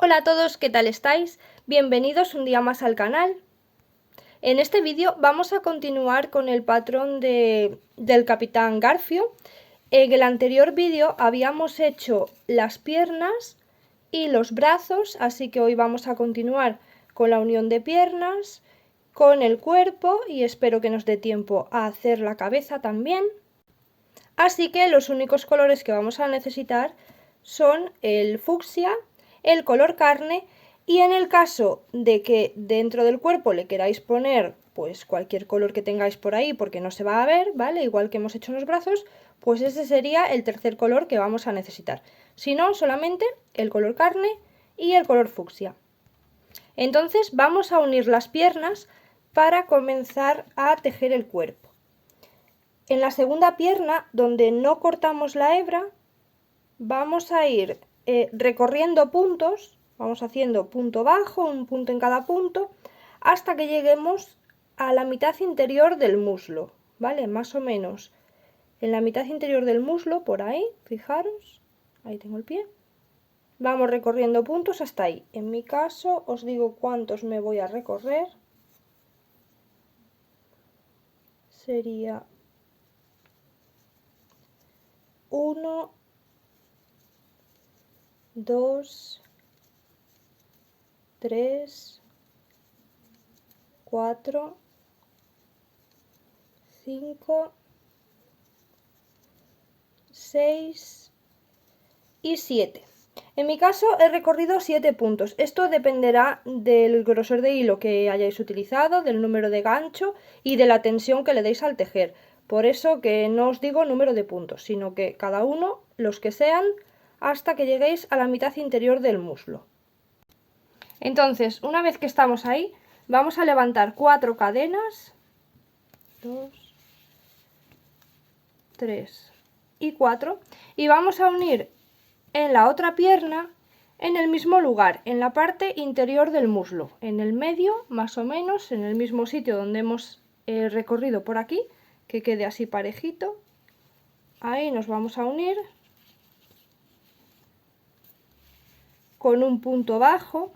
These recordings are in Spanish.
Hola a todos, ¿qué tal estáis? Bienvenidos un día más al canal. En este vídeo vamos a continuar con el patrón del Capitán Garfio. En el anterior vídeo habíamos hecho las piernas y los brazos, así que hoy vamos a continuar con la unión de piernas, con el cuerpo y espero que nos dé tiempo a hacer la cabeza también. Así que los únicos colores que vamos a necesitar son el fucsia, el color carne, y en el caso de que dentro del cuerpo le queráis poner pues cualquier color que tengáis por ahí porque no se va a ver, ¿vale? Igual que hemos hecho en los brazos, pues ese sería el tercer color que vamos a necesitar. Si no, solamente el color carne y el color fucsia. Entonces vamos a unir las piernas para comenzar a tejer el cuerpo. En la segunda pierna, donde no cortamos la hebra, vamos a ir recorriendo puntos, vamos haciendo punto bajo, un punto en cada punto, hasta que lleguemos a la mitad interior del muslo, ¿vale? Más o menos en la mitad interior del muslo, por ahí, fijaros, ahí tengo el pie. Vamos recorriendo puntos hasta ahí. En mi caso os digo cuántos me voy a recorrer. Sería 1, 2, 3, 4, 5, 6 y 7. En mi caso he recorrido 7 puntos. Esto dependerá del grosor de hilo que hayáis utilizado, del número de gancho y de la tensión que le deis al tejer. Por eso que no os digo número de puntos, sino que cada uno, los que sean, hasta que lleguéis a la mitad interior del muslo. Entonces, una vez que estamos ahí, vamos a levantar 4 cadenas, 2, 3 y 4, y vamos a unir en la otra pierna en el mismo lugar, en la parte interior del muslo, en el medio, más o menos, en el mismo sitio donde hemos recorrido por aquí, que quede así parejito. Ahí nos vamos a unir con un punto bajo.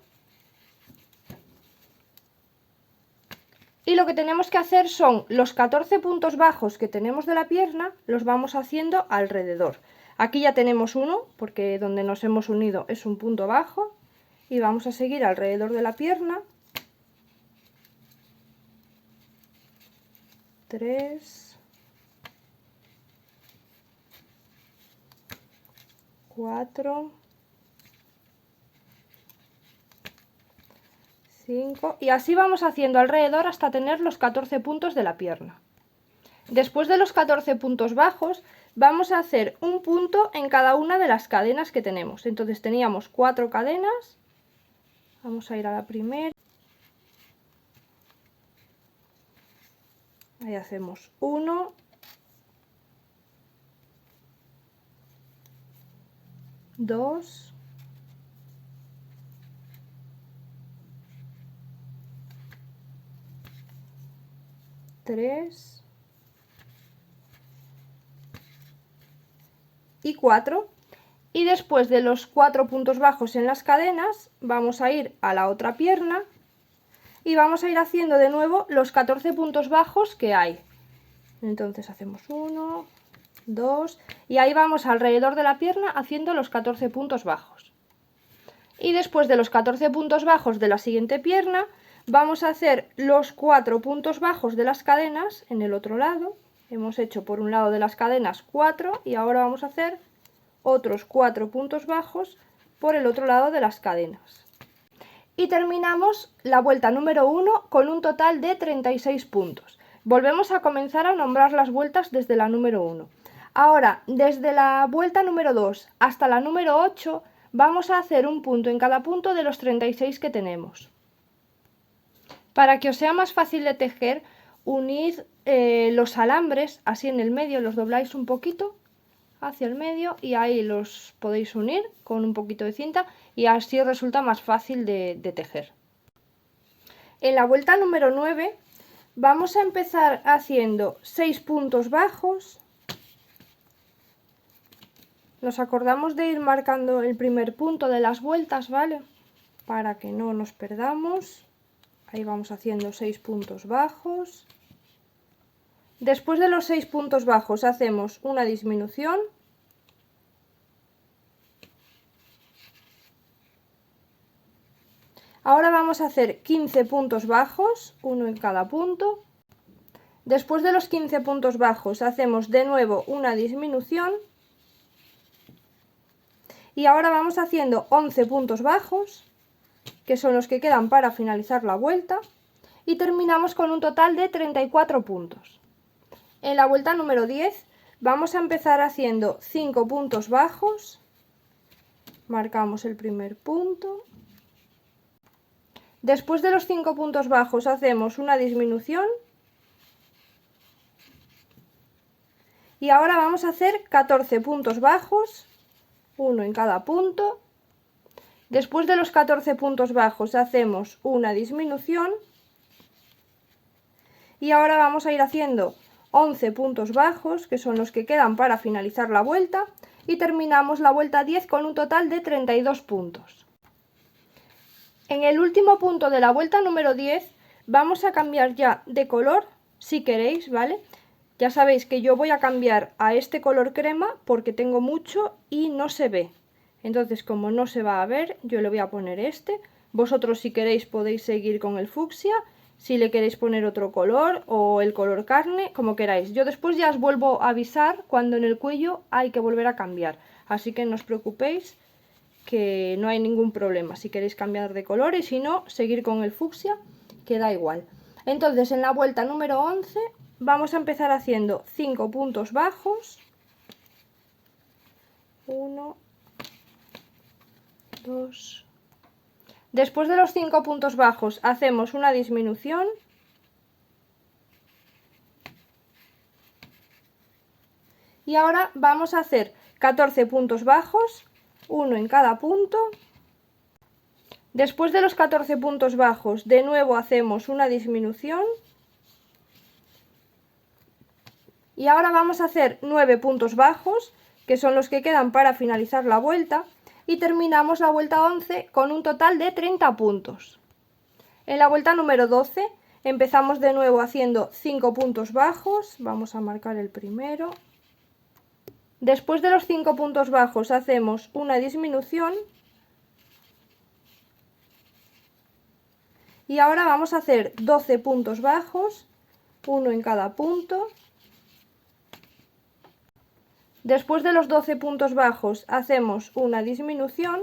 Y lo que tenemos que hacer son los 14 puntos bajos que tenemos de la pierna, los vamos haciendo alrededor. Aquí ya tenemos uno, porque donde nos hemos unido es un punto bajo. Y vamos a seguir alrededor de la pierna. 3, 4, 5 y así vamos haciendo alrededor hasta tener los 14 puntos de la pierna. Después de los 14 puntos bajos vamos a hacer un punto en cada una de las cadenas que tenemos. Entonces teníamos 4 cadenas, vamos a ir a la primera, ahí hacemos 1, 2, 3 y 4, y después de los 4 puntos bajos en las cadenas vamos a ir a la otra pierna y vamos a ir haciendo de nuevo los 14 puntos bajos que hay. Entonces hacemos 1, 2 y ahí vamos alrededor de la pierna haciendo los 14 puntos bajos. Y después de los 14 puntos bajos de la siguiente pierna vamos a hacer los 4 puntos bajos de las cadenas en el otro lado. Hemos hecho por un lado de las cadenas 4 y ahora vamos a hacer otros 4 puntos bajos por el otro lado de las cadenas. Y terminamos la vuelta número 1 con un total de 36 puntos. Volvemos a comenzar a nombrar las vueltas desde la número 1. Ahora, desde la vuelta número 2 hasta la número 8, vamos a hacer un punto en cada punto de los 36 que tenemos. Para que os sea más fácil de tejer, unid los alambres así en el medio, los dobláis un poquito hacia el medio y ahí los podéis unir con un poquito de cinta y así resulta más fácil de tejer. En la vuelta número 9 vamos a empezar haciendo 6 puntos bajos. Nos acordamos de ir marcando el primer punto de las vueltas, ¿vale? para que no nos perdamos. Ahí vamos haciendo 6 puntos bajos. Después de los 6 puntos bajos hacemos una disminución. Ahora vamos a hacer 15 puntos bajos, uno en cada punto. Después de los 15 puntos bajos hacemos de nuevo una disminución. Y ahora vamos haciendo 11 puntos bajos, que son los que quedan para finalizar la vuelta. Y terminamos con un total de 34 puntos. En la vuelta número 10 vamos a empezar haciendo 5 puntos bajos. Marcamos el primer punto. Después de los 5 puntos bajos hacemos una disminución. Y ahora vamos a hacer 14 puntos bajos, uno en cada punto. Después de los 14 puntos bajos hacemos una disminución. Y ahora vamos a ir haciendo 11 puntos bajos, que son los que quedan para finalizar la vuelta. Y terminamos la vuelta 10 con un total de 32 puntos. En el último punto de la vuelta número 10 vamos a cambiar ya de color, si queréis, ¿vale? Ya sabéis que yo voy a cambiar a este color crema porque tengo mucho y no se ve. Entonces, como no se va a ver, yo le voy a poner este. Vosotros, si queréis, podéis seguir con el fucsia. Si le queréis poner otro color o el color carne, como queráis. Yo después ya os vuelvo a avisar cuando en el cuello hay que volver a cambiar. Así que no os preocupéis, que no hay ningún problema si queréis cambiar de color, y si no, seguir con el fucsia, que da igual. Entonces, en la vuelta número 11 vamos a empezar haciendo 5 puntos bajos. 1, 2. Después de los 5 puntos bajos hacemos una disminución. Y ahora vamos a hacer 14 puntos bajos, uno en cada punto. Después de los 14 puntos bajos, de nuevo hacemos una disminución. Y ahora vamos a hacer 9 puntos bajos, que son los que quedan para finalizar la vuelta. Y terminamos la vuelta 11 con un total de 30 puntos. En la vuelta número 12 empezamos de nuevo haciendo 5 puntos bajos. Vamos a marcar el primero. Después de los 5 puntos bajos hacemos una disminución. Y ahora vamos a hacer 12 puntos bajos, uno en cada punto. Después de los 12 puntos bajos hacemos una disminución.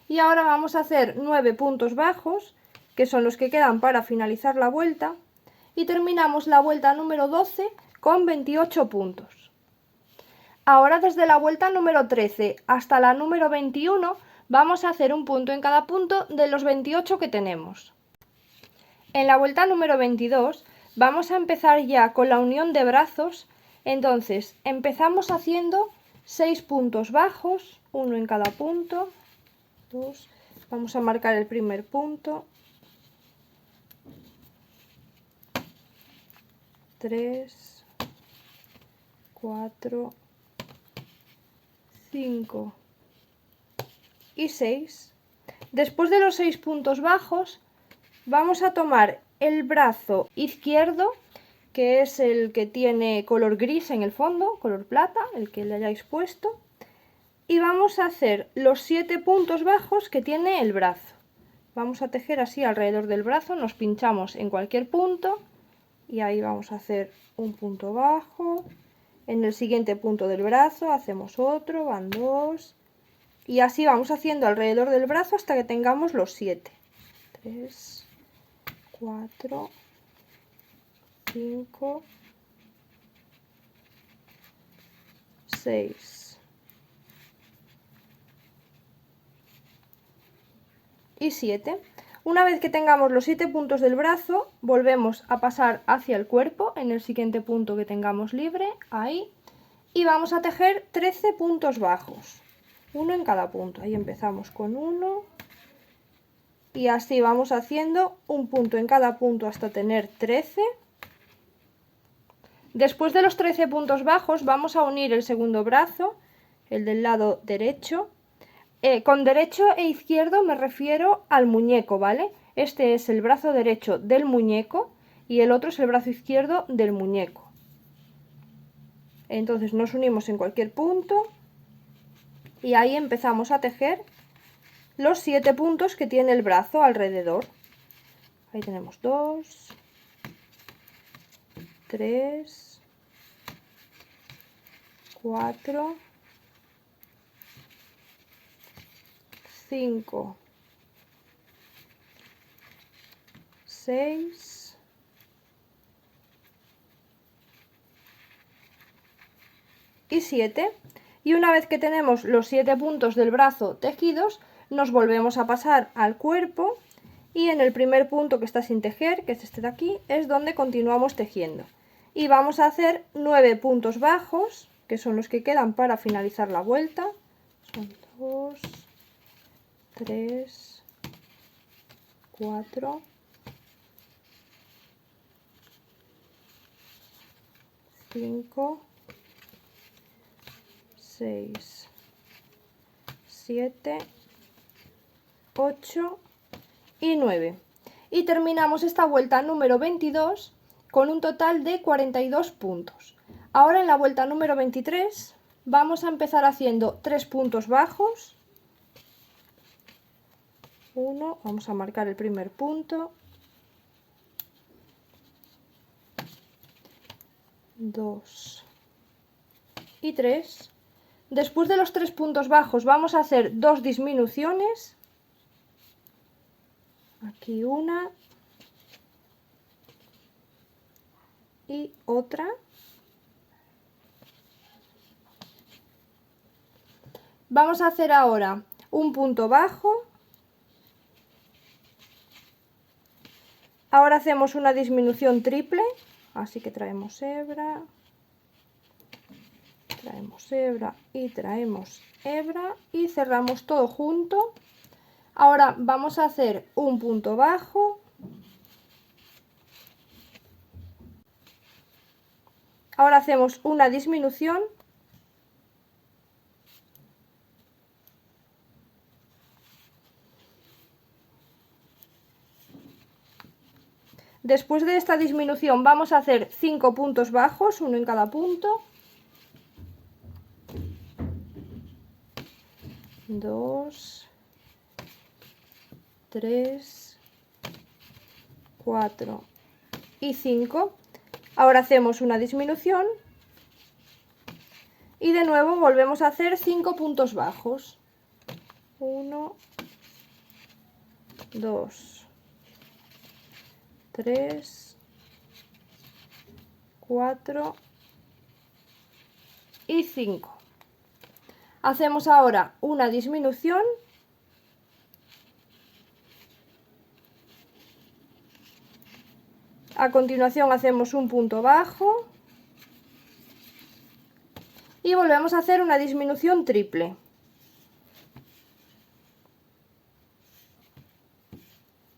Y ahora vamos a hacer 9 puntos bajos, que son los que quedan para finalizar la vuelta. Y terminamos la vuelta número 12 con 28 puntos. Ahora, desde la vuelta número 13 hasta la número 21 vamos a hacer un punto en cada punto de los 28 que tenemos. En la vuelta número 22 vamos a empezar ya con la unión de brazos. Entonces empezamos haciendo 6 puntos bajos, uno en cada punto. 2. Vamos a marcar el primer punto. 3, 4, 5 y 6. Después de los 6 puntos bajos vamos a tomar el brazo izquierdo, que es el que tiene color gris en el fondo, color plata, el que le hayáis puesto, y vamos a hacer los 7 puntos bajos que tiene el brazo. Vamos a tejer así alrededor del brazo, nos pinchamos en cualquier punto y ahí vamos a hacer un punto bajo. En el siguiente punto del brazo hacemos otro, van 2, y así vamos haciendo alrededor del brazo hasta que tengamos los 7. 3, 4, 5, 6 y 7. Una vez que tengamos los 7 puntos del brazo, volvemos a pasar hacia el cuerpo en el siguiente punto que tengamos libre, ahí, y vamos a tejer 13 puntos bajos, uno en cada punto. Ahí empezamos con 1 y así vamos haciendo un punto en cada punto hasta tener 13. Después de los 13 puntos bajos vamos a unir el segundo brazo, el del lado derecho. Con derecho e izquierdo me refiero al muñeco, ¿vale? Este es el brazo derecho del muñeco y el otro es el brazo izquierdo del muñeco. Entonces nos unimos en cualquier punto y ahí empezamos a tejer los 7 puntos que tiene el brazo alrededor. Ahí tenemos 2, 3, 4, 5, 6, 7. Y una vez que tenemos los 7 puntos del brazo tejidos, nos volvemos a pasar al cuerpo y en el primer punto que está sin tejer, que es este de aquí, es donde continuamos tejiendo. Y vamos a hacer 9 puntos bajos, que son los que quedan para finalizar la vuelta. Son 2, 3, 4, 5, 6, 7, 8 y 9. Y terminamos esta vuelta número 22 con un total de 42 puntos. Ahora en la vuelta número 23 vamos a empezar haciendo 3 puntos bajos. 1, vamos a marcar el primer punto. 2 y 3. Después de los 3 puntos bajos vamos a hacer 2 disminuciones. Aquí una y otra. Vamos a hacer ahora un punto bajo. Ahora hacemos una disminución triple, así que traemos hebra y traemos hebra y cerramos todo junto. Ahora vamos a hacer un punto bajo. Ahora hacemos una disminución. Después de esta disminución vamos a hacer 5 puntos bajos, uno en cada punto. 2, 3, 4 y 5. Ahora hacemos una disminución y de nuevo volvemos a hacer 5 puntos bajos. 1, 2, 3, 4 y 5. Hacemos ahora una disminución a continuación hacemos un punto bajo y volvemos a hacer una disminución triple.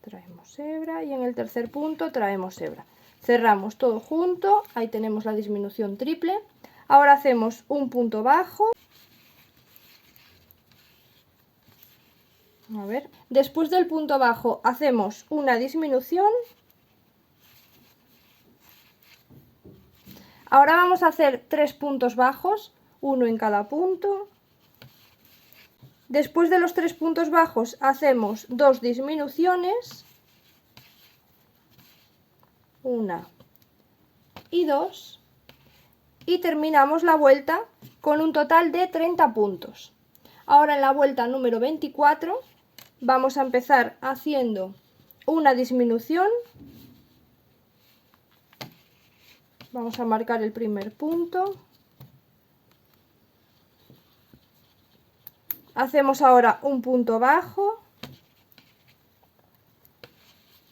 Traemos hebra y en el tercer punto traemos hebra. Cerramos todo junto, ahí tenemos la disminución triple. Ahora hacemos un punto bajo. A ver, después del punto bajo hacemos una disminución. Ahora vamos a hacer 3 puntos bajos, uno en cada punto. Después de los 3 puntos bajos hacemos 2 disminuciones. 1 y 2. Y terminamos la vuelta con un total de 30 puntos. Ahora en la vuelta número 24 vamos a empezar haciendo una disminución. Vamos a marcar el primer punto. Hacemos ahora un punto bajo.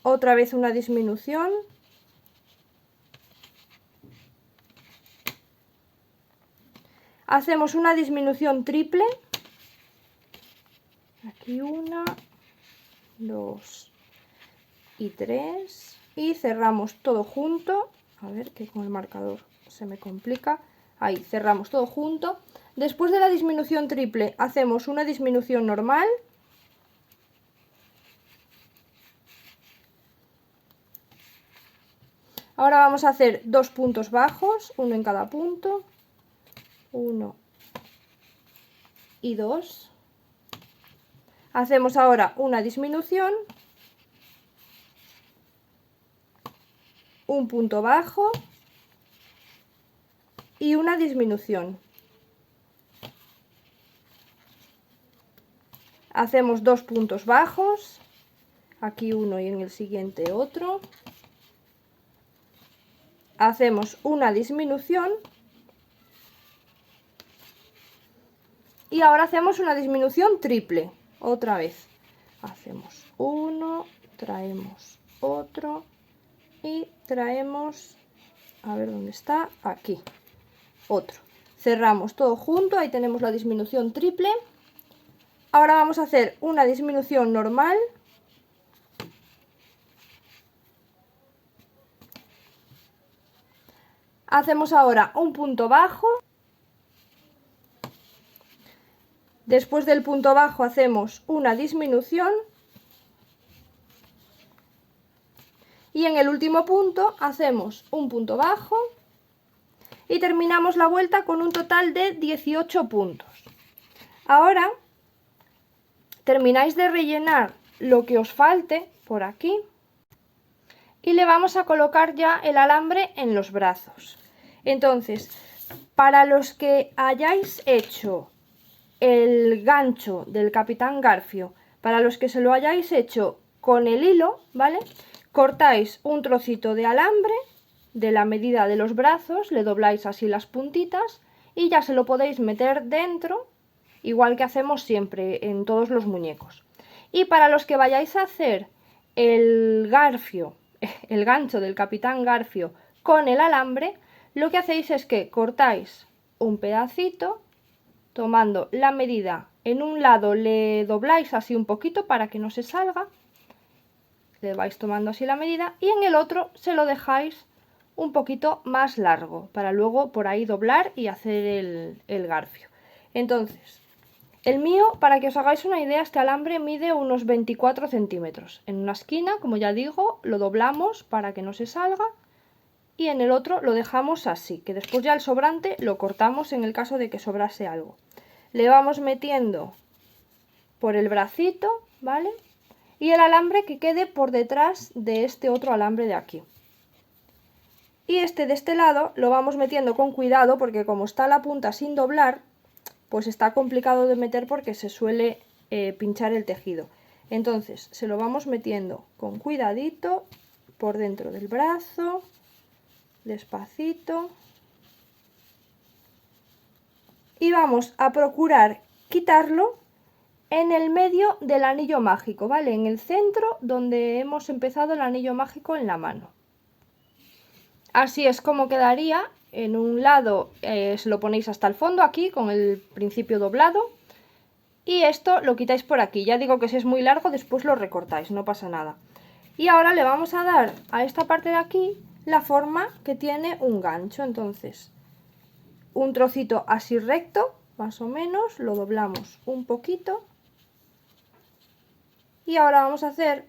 Otra vez una disminución. Hacemos una disminución triple. Aquí 1, 2 y 3. Y cerramos todo junto. A ver, que con el marcador se me complica. Ahí, cerramos todo junto. Después de la disminución triple hacemos una disminución normal. Ahora vamos a hacer 2 puntos bajos, uno en cada punto. 1 y 2. Hacemos ahora una disminución. Un punto bajo. Y una disminución. Hacemos 2 puntos bajos. Aquí uno y en el siguiente otro. Hacemos una disminución. Y ahora hacemos una disminución triple. Otra vez. Hacemos uno, traemos otro y traemos, a ver dónde está, aquí, otro. Cerramos todo junto, ahí tenemos la disminución triple. Ahora vamos a hacer una disminución normal. Hacemos ahora un punto bajo. Después del punto bajo hacemos una disminución. Y en el último punto hacemos un punto bajo. Y terminamos la vuelta con un total de 18 puntos. Ahora termináis de rellenar lo que os falte por aquí. Y le vamos a colocar ya el alambre en los brazos. Entonces, para los que hayáis hecho el gancho del Capitán Garfio, para los que se lo hayáis hecho con el hilo, ¿vale? Cortáis un trocito de alambre de la medida de los brazos, le dobláis así las puntitas y ya se lo podéis meter dentro, igual que hacemos siempre en todos los muñecos. Y para los que vayáis a hacer el garfio, el gancho del Capitán Garfio con el alambre, lo que hacéis es que cortáis un pedacito, tomando la medida, en un lado le dobláis así un poquito para que no se salga, le vais tomando así la medida, y en el otro se lo dejáis un poquito más largo, para luego por ahí doblar y hacer el garfio. Entonces, el mío, para que os hagáis una idea, este alambre mide unos 24 centímetros. En una esquina, como ya digo, lo doblamos para que no se salga, y en el otro lo dejamos así, que después ya el sobrante lo cortamos en el caso de que sobrase algo. Le vamos metiendo por el bracito, ¿vale? Y el alambre que quede por detrás de este otro alambre de aquí. Y este de este lado lo vamos metiendo con cuidado, porque como está la punta sin doblar, pues está complicado de meter porque se suele pinchar el tejido. Entonces se lo vamos metiendo con cuidadito por dentro del brazo, despacito, y vamos a procurar quitarlo en el medio del anillo mágico, ¿vale? En el centro donde hemos empezado el anillo mágico en la mano. Así es como quedaría. En un lado se lo ponéis hasta el fondo aquí con el principio doblado, y esto lo quitáis por aquí. Ya digo que si es muy largo después lo recortáis, no pasa nada. Y ahora le vamos a dar a esta parte de aquí la forma que tiene un gancho. Entonces, un trocito así recto, más o menos, lo doblamos un poquito. Y ahora vamos a hacer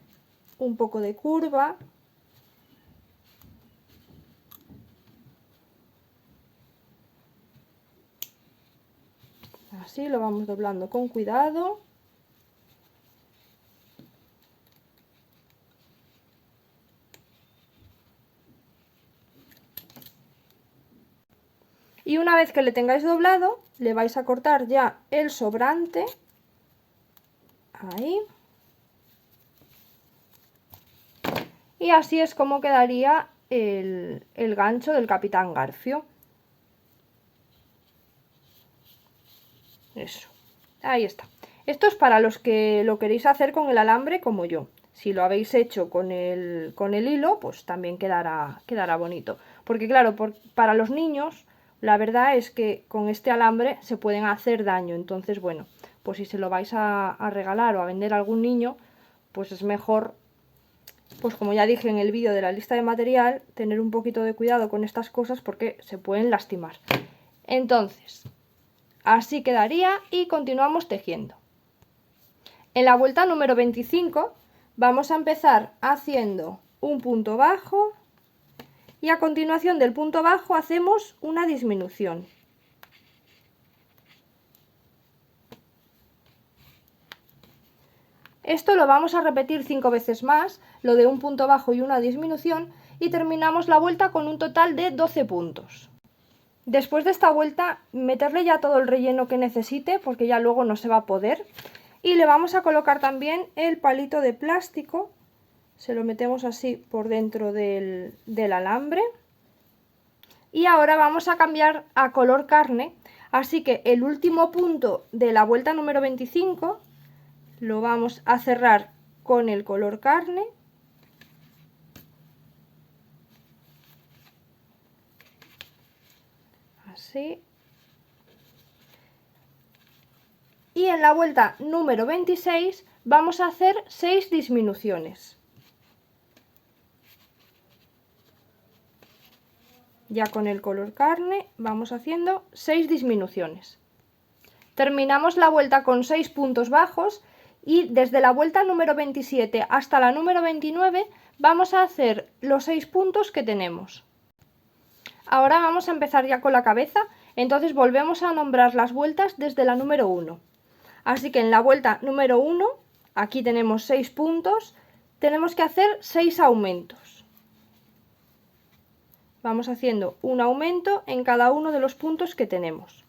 un poco de curva. Así lo vamos doblando con cuidado. Y una vez que le tengáis doblado, le vais a cortar ya el sobrante. Ahí. Y así es como quedaría el gancho del Capitán Garfio. Eso. Ahí está. Esto es para los que lo queréis hacer con el alambre como yo. Si lo habéis hecho con el hilo, pues también quedará bonito. Porque claro, para los niños, la verdad es que con este alambre se pueden hacer daño. Entonces, bueno, pues si se lo vais a regalar o a vender a algún niño, pues es mejor, pues como ya dije en el vídeo de la lista de material, tener un poquito de cuidado con estas cosas porque se pueden lastimar. Entonces, así quedaría y continuamos tejiendo. En la vuelta número 25 vamos a empezar haciendo un punto bajo y a continuación del punto bajo hacemos una disminución. Esto lo vamos a repetir 5 veces más, lo de un punto bajo y una disminución, y terminamos la vuelta con un total de 12 puntos. Después de esta vuelta, meterle ya todo el relleno que necesite, porque ya luego no se va a poder. Y le vamos a colocar también el palito de plástico, se lo metemos así por dentro del alambre. Y ahora vamos a cambiar a color carne, así que el último punto de la vuelta número 25 lo vamos a cerrar con el color carne. Así. Y en la vuelta número 26 vamos a hacer 6 disminuciones. Ya con el color carne vamos haciendo 6 disminuciones. Terminamos la vuelta con 6 puntos bajos y desde la vuelta número 27 hasta la número 29 vamos a hacer los 6 puntos que tenemos. Ahora vamos a empezar ya con la cabeza, entonces volvemos a nombrar las vueltas desde la número 1. Así que en la vuelta número 1, aquí tenemos 6 puntos, tenemos que hacer 6 aumentos. Vamos haciendo un aumento en cada uno de los puntos que tenemos.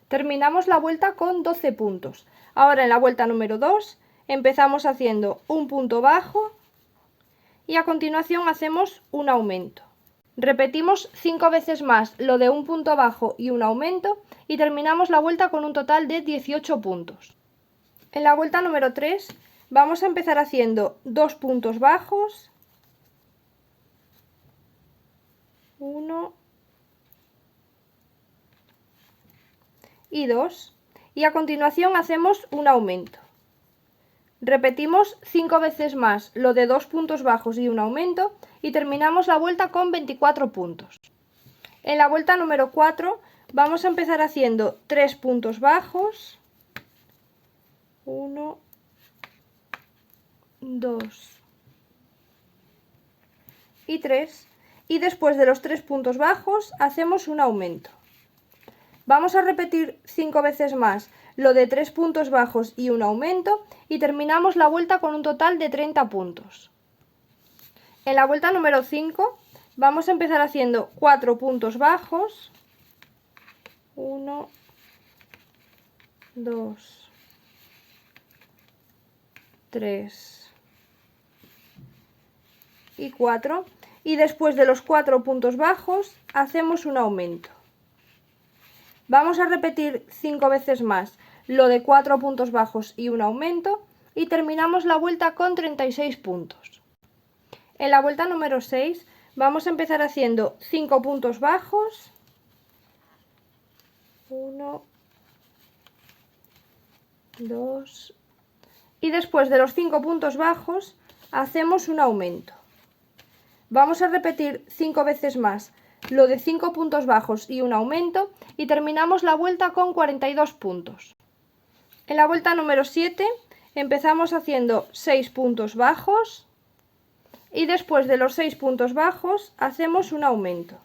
Terminamos la vuelta con 12 puntos. Ahora en la vuelta número 2 empezamos haciendo un punto bajo y a continuación hacemos un aumento. Repetimos 5 veces más lo de un punto bajo y un aumento y terminamos la vuelta con un total de 18 puntos. En la vuelta número 3 vamos a empezar haciendo 2 puntos bajos, 1 y 2, y a continuación hacemos un aumento. Repetimos 5 veces más lo de 2 puntos bajos y un aumento y terminamos la vuelta con 24 puntos. En la vuelta número 4 vamos a empezar haciendo 3 puntos bajos, 1, 2 y 3, y después de los 3 puntos bajos hacemos un aumento. Vamos a repetir 5 veces más lo de 3 puntos bajos y un aumento y terminamos la vuelta con un total de 30 puntos. En la vuelta número 5 vamos a empezar haciendo 4 puntos bajos, 1, 2, 3 y 4, y después de los 4 puntos bajos hacemos un aumento. Vamos a repetir 5 veces más lo de 4 puntos bajos y un aumento y terminamos la vuelta con 36 puntos. En la vuelta número 6 vamos a empezar haciendo 5 puntos bajos, 1, 2, y después de los 5 puntos bajos hacemos un aumento. Vamos a repetir 5 veces más lo de 5 puntos bajos y un aumento y terminamos la vuelta con 42 puntos. En la vuelta número 7 empezamos haciendo 6 puntos bajos y después de los 6 puntos bajos hacemos un aumento.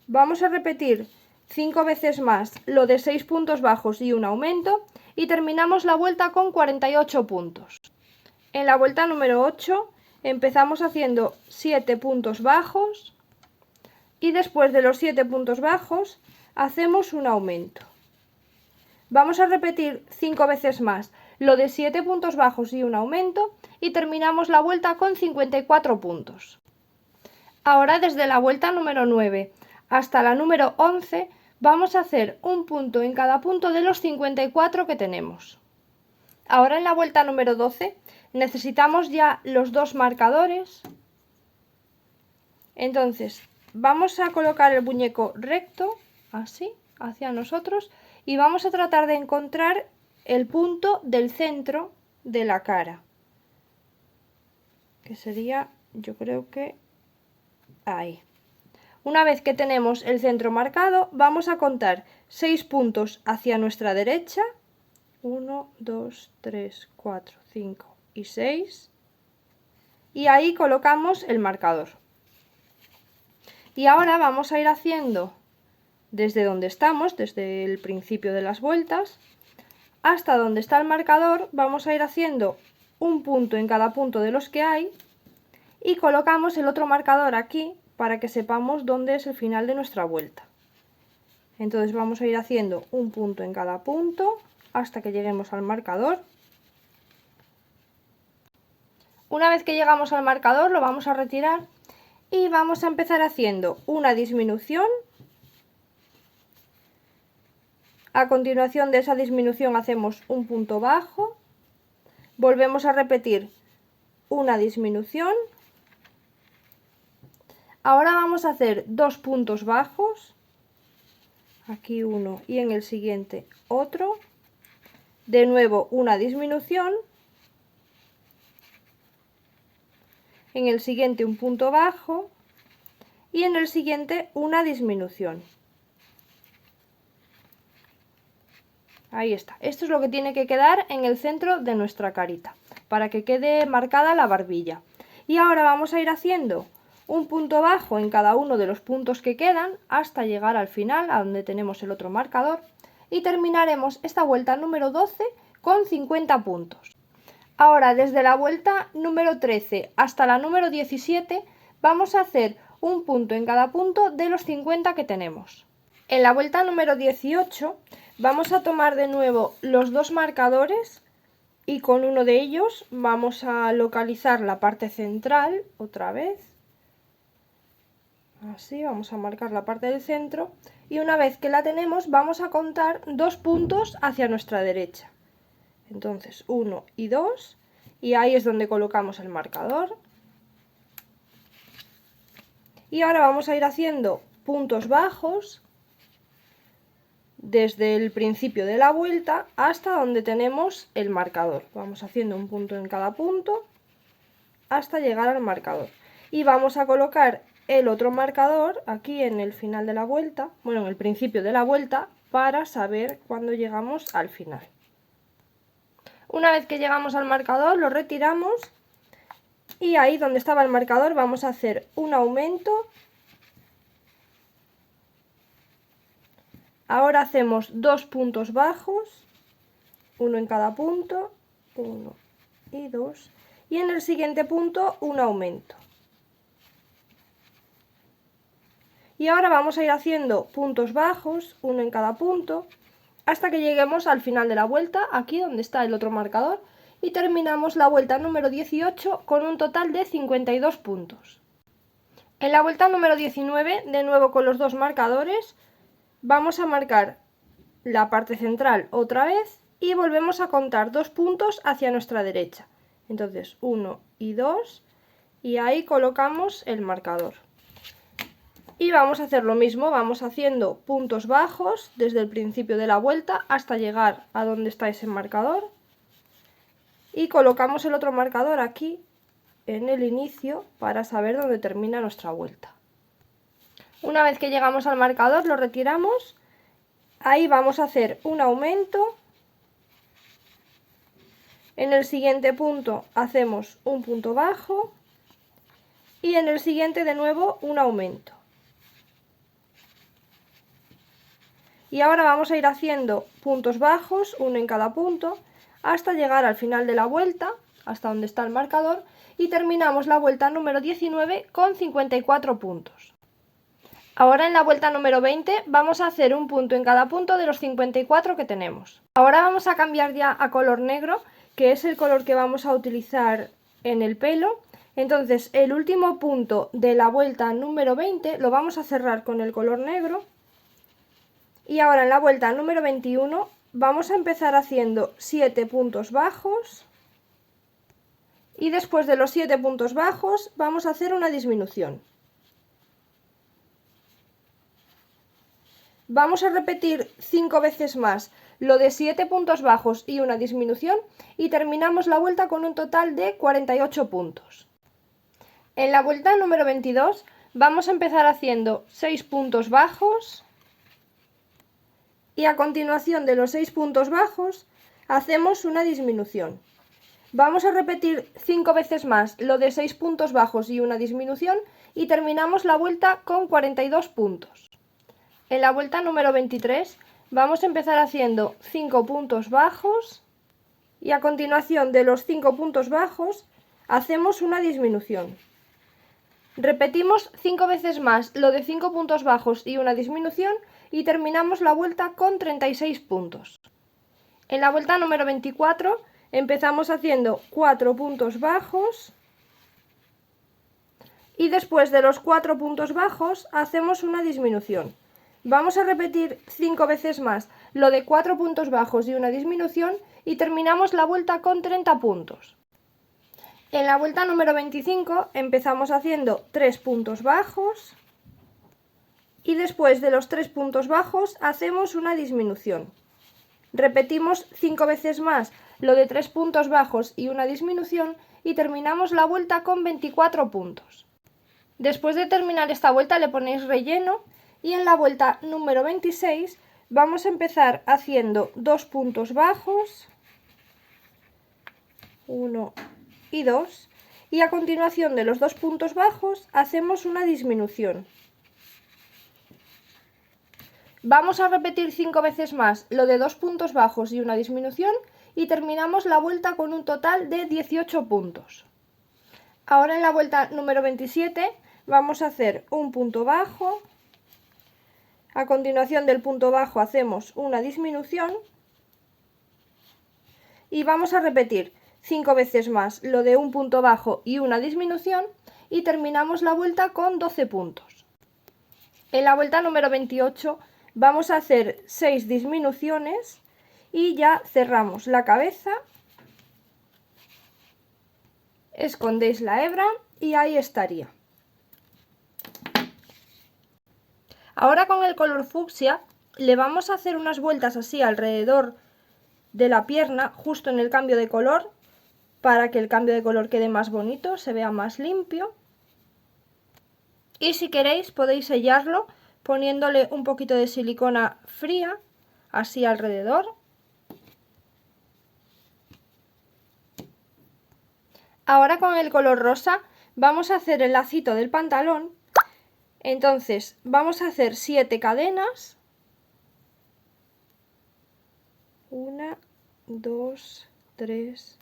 Vamos a repetir 5 veces más lo de 6 puntos bajos y un aumento y terminamos la vuelta con 48 puntos. En la vuelta número 8 empezamos haciendo 7 puntos bajos y después de los 7 puntos bajos hacemos un aumento. Vamos a repetir 5 veces más lo de 7 puntos bajos y un aumento y terminamos la vuelta con 54 puntos. Ahora desde la vuelta número 9 hasta la número 11 vamos a hacer un punto en cada punto de los 54 que tenemos. Ahora en la vuelta número 12 necesitamos ya los dos marcadores. Entonces vamos a colocar el muñeco recto, así, hacia nosotros, y vamos a tratar de encontrar el punto del centro de la cara, que sería, yo creo que ahí. Una vez que tenemos el centro marcado, vamos a contar 6 puntos hacia nuestra derecha. 1, 2, 3, 4, 5 y 6. Y ahí colocamos el marcador. Y ahora vamos a ir haciendo desde donde estamos, desde el principio de las vueltas, hasta donde está el marcador. Vamos a ir haciendo un punto en cada punto de los que hay y colocamos el otro marcador aquí para que sepamos dónde es el final de nuestra vuelta. Entonces vamos a ir haciendo un punto en cada punto hasta que lleguemos al marcador. Una vez que llegamos al marcador lo vamos a retirar y vamos a empezar haciendo una disminución. A continuación de esa disminución hacemos un punto bajo, volvemos a repetir una disminución. Ahora vamos a hacer 2 puntos bajos, aquí uno y en el siguiente otro, de nuevo una disminución, en el siguiente un punto bajo y en el siguiente una disminución. Ahí está. Esto es lo que tiene que quedar en el centro de nuestra carita, para que quede marcada la barbilla. Y ahora vamos a ir haciendo un punto bajo en cada uno de los puntos que quedan hasta llegar al final, a donde tenemos el otro marcador, y terminaremos esta vuelta número 12 con 50 puntos. Ahora, desde la vuelta número 13 hasta la número 17, vamos a hacer un punto en cada punto de los 50 que tenemos. En la vuelta número 18 vamos a tomar de nuevo los dos marcadores y con uno de ellos vamos a localizar la parte central otra vez. Así, vamos a marcar la parte del centro y una vez que la tenemos vamos a contar 2 puntos hacia nuestra derecha. Entonces 1 y 2 y ahí es donde colocamos el marcador. Y ahora vamos a ir haciendo puntos bajos desde el principio de la vuelta hasta donde tenemos el marcador. Vamos haciendo un punto en cada punto hasta llegar al marcador. Y vamos a colocar el otro marcador aquí en el final de la vuelta, bueno, en el principio de la vuelta, para saber cuándo llegamos al final. Una vez que llegamos al marcador lo retiramos y ahí donde estaba el marcador vamos a hacer un aumento. Ahora hacemos 2 puntos bajos, uno en cada punto, 1 y 2, y en el siguiente punto un aumento. Y ahora vamos a ir haciendo puntos bajos, uno en cada punto, hasta que lleguemos al final de la vuelta, aquí donde está el otro marcador, y terminamos la vuelta número 18 con un total de 52 puntos. En la vuelta número 19, de nuevo con los dos marcadores, vamos a marcar la parte central otra vez y volvemos a contar 2 puntos hacia nuestra derecha. Entonces 1 y 2 y ahí colocamos el marcador. Y vamos a hacer lo mismo, vamos haciendo puntos bajos desde el principio de la vuelta hasta llegar a donde está ese marcador. Y colocamos el otro marcador aquí en el inicio para saber dónde termina nuestra vuelta. Una vez que llegamos al marcador lo retiramos, ahí vamos a hacer un aumento, en el siguiente punto hacemos un punto bajo y en el siguiente de nuevo un aumento. Y ahora vamos a ir haciendo puntos bajos, uno en cada punto, hasta llegar al final de la vuelta, hasta donde está el marcador, y terminamos la vuelta número 19 con 54 puntos. Ahora en la vuelta número 20 vamos a hacer un punto en cada punto de los 54 que tenemos. Ahora vamos a cambiar ya a color negro, que es el color que vamos a utilizar en el pelo. Entonces el último punto de la vuelta número 20 lo vamos a cerrar con el color negro. Y ahora en la vuelta número 21 vamos a empezar haciendo 7 puntos bajos y después de los 7 puntos bajos vamos a hacer una disminución. Vamos a repetir 5 veces más lo de 7 puntos bajos y una disminución y terminamos la vuelta con un total de 48 puntos. En la vuelta número 22 vamos a empezar haciendo 6 puntos bajos y a continuación de los 6 puntos bajos hacemos una disminución. Vamos a repetir 5 veces más lo de 6 puntos bajos y una disminución y terminamos la vuelta con 42 puntos. En la vuelta número 23 vamos a empezar haciendo 5 puntos bajos y a continuación de los 5 puntos bajos hacemos una disminución. Repetimos 5 veces más lo de 5 puntos bajos y una disminución y terminamos la vuelta con 36 puntos. En la vuelta número 24 empezamos haciendo 4 puntos bajos y después de los 4 puntos bajos hacemos una disminución. Vamos a repetir 5 veces más lo de 4 puntos bajos y una disminución y terminamos la vuelta con 30 puntos. En la vuelta número 25 empezamos haciendo 3 puntos bajos y después de los 3 puntos bajos hacemos una disminución. Repetimos 5 veces más lo de 3 puntos bajos y una disminución y terminamos la vuelta con 24 puntos. Después de terminar esta vuelta le ponéis relleno y en la vuelta número 26 vamos a empezar haciendo 2 puntos bajos, 1 y 2, y a continuación de los 2 puntos bajos hacemos una disminución. Vamos a repetir 5 veces más lo de 2 puntos bajos y una disminución y terminamos la vuelta con un total de 18 puntos. Ahora en la vuelta número 27 vamos a hacer un punto bajo, a continuación del punto bajo hacemos una disminución y vamos a repetir 5 veces más lo de un punto bajo y una disminución y terminamos la vuelta con 12 puntos. En la vuelta número 28 vamos a hacer 6 disminuciones y ya cerramos la cabeza, escondéis la hebra y ahí estaría. Ahora con el color fucsia le vamos a hacer unas vueltas así alrededor de la pierna, justo en el cambio de color, para que el cambio de color quede más bonito, se vea más limpio. Y si queréis podéis sellarlo poniéndole un poquito de silicona fría, así alrededor. Ahora con el color rosa vamos a hacer el lacito del pantalón. Entonces vamos a hacer 7 cadenas. 1, 2, 3,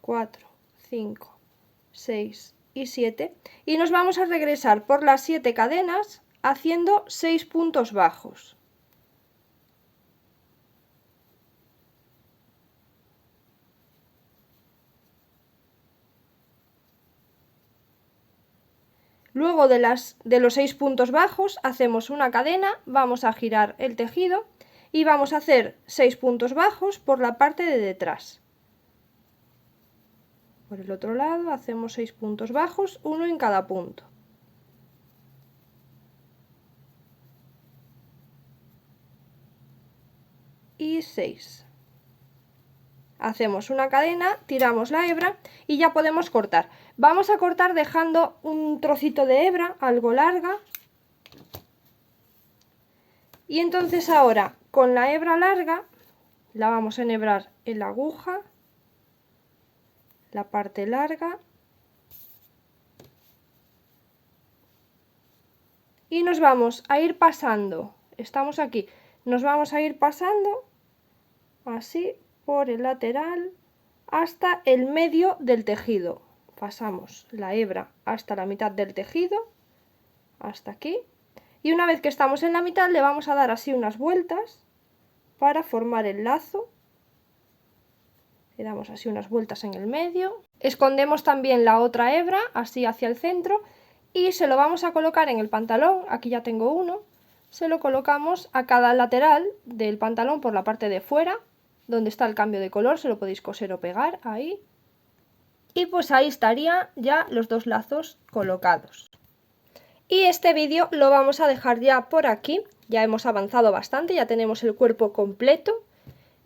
4, 5, 6 y 7. Y nos vamos a regresar por las 7 cadenas haciendo 6 puntos bajos. Luego de los 6 puntos bajos hacemos una cadena, vamos a girar el tejido y vamos a hacer 6 puntos bajos por la parte de detrás. Por el otro lado hacemos 6 puntos bajos, uno en cada punto. Y 6. Hacemos una cadena, tiramos la hebra y ya podemos cortar. Vamos a cortar dejando un trocito de hebra, algo larga. Y entonces ahora con la hebra larga la vamos a enhebrar en la aguja, la parte larga. Y nos vamos a ir pasando, estamos aquí, nos vamos a ir pasando así por el lateral hasta el medio del tejido. Pasamos la hebra hasta la mitad del tejido, hasta aquí. Y una vez que estamos en la mitad le vamos a dar así unas vueltas para formar el lazo. Le damos así unas vueltas en el medio. Escondemos también la otra hebra así hacia el centro y se lo vamos a colocar en el pantalón. Aquí ya tengo uno. Se lo colocamos a cada lateral del pantalón por la parte de fuera, donde está el cambio de color, se lo podéis coser o pegar ahí. Y pues ahí estarían ya los dos lazos colocados. Y este vídeo lo vamos a dejar ya por aquí. Ya hemos avanzado bastante, ya tenemos el cuerpo completo.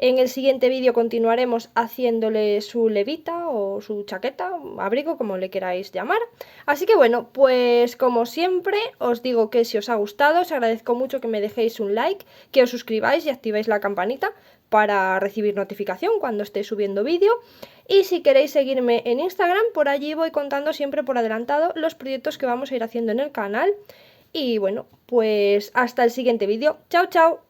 En el siguiente vídeo continuaremos haciéndole su levita o su chaqueta, abrigo, como le queráis llamar. Así que bueno, pues como siempre os digo que si os ha gustado, os agradezco mucho que me dejéis un like, que os suscribáis y activéis la campanita para recibir notificación cuando esté subiendo vídeo. Y si queréis seguirme en Instagram, por allí voy contando siempre por adelantado los proyectos que vamos a ir haciendo en el canal. Y bueno, pues hasta el siguiente vídeo. ¡Chao, chao!